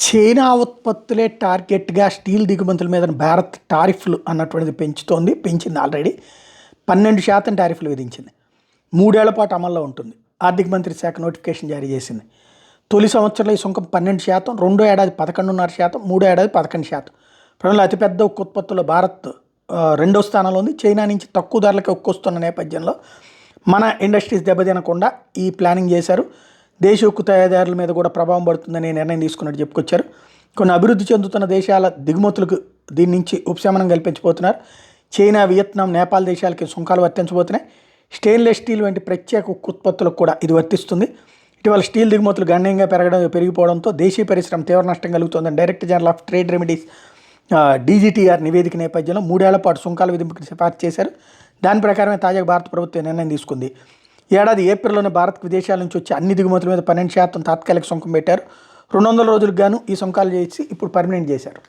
China ఉత్పత్తులే టార్గెట్గా steel దిగుమతుల మీద భారత్ టారిఫ్లు అన్నటువంటిది పెంచింది ఆల్రెడీ 12% టారిఫ్లు విధించింది. 3 ఏళ్ల పాటు అమల్లో ఉంటుంది. ఆర్థిక మంత్రి శాఖ నోటిఫికేషన్ జారీ చేసింది. తొలి సంవత్సరంలో ఈ సుంకం 12%, రెండో ఏడాది 11.5%, మూడో ఏడాది 11%. ప్రపంచంలో అతిపెద్ద ఉక్కు ఉత్పత్తుల్లో భారత్ రెండో స్థానంలో ఉంది. చైనా నుంచి తక్కువ ధరలకి ఉక్కు వస్తున్న నేపథ్యంలో మన ఇండస్ట్రీస్ దెబ్బతినకుండా ఈ ప్లానింగ్ చేశారు. దేశ ఉక్కు తయారీదారుల మీద కూడా ప్రభావం పడుతుందని నిర్ణయం తీసుకున్నట్టు చెప్పుకొచ్చారు. కొన్ని అభివృద్ధి చెందుతున్న దేశాల దిగుమతులకు దీని నుంచి ఉపశమనం కల్పించబోతున్నారు. చైనా, వియత్నాం, నేపాల్ దేశాలకి సుంకాలు వర్తించబోతున్నాయి. స్టెయిన్లెస్ స్టీల్ వంటి ప్రత్యేక ఉక్కు ఉత్పత్తులకు కూడా ఇది వర్తిస్తుంది. ఇటీవల స్టీల్ దిగుమతులు గణనీయంగా పెరిగిపోవడంతో దేశీయ పరిశ్రమ తీవ్ర నష్టం కలుగుతోందని director general of trade remedies DGTR నివేదిక నేపథ్యంలో 3 ఏళ్ల పాటు సుంకాల విధింపుకి సిఫార్సు చేశారు. దాని ప్రకారమే తాజాగా భారత ప్రభుత్వం నిర్ణయం తీసుకుంది. ఏడాది ఏప్రిల్లోనే భారత్కు విదేశాల నుంచి వచ్చే అన్ని దిగుమతుల మీద 12% తాత్కాలిక సుంకం పెట్టారు. 200 రోజులకు గాను ఈ సుంకాలు చేసి ఇప్పుడు పర్మనెంట్ చేశారు.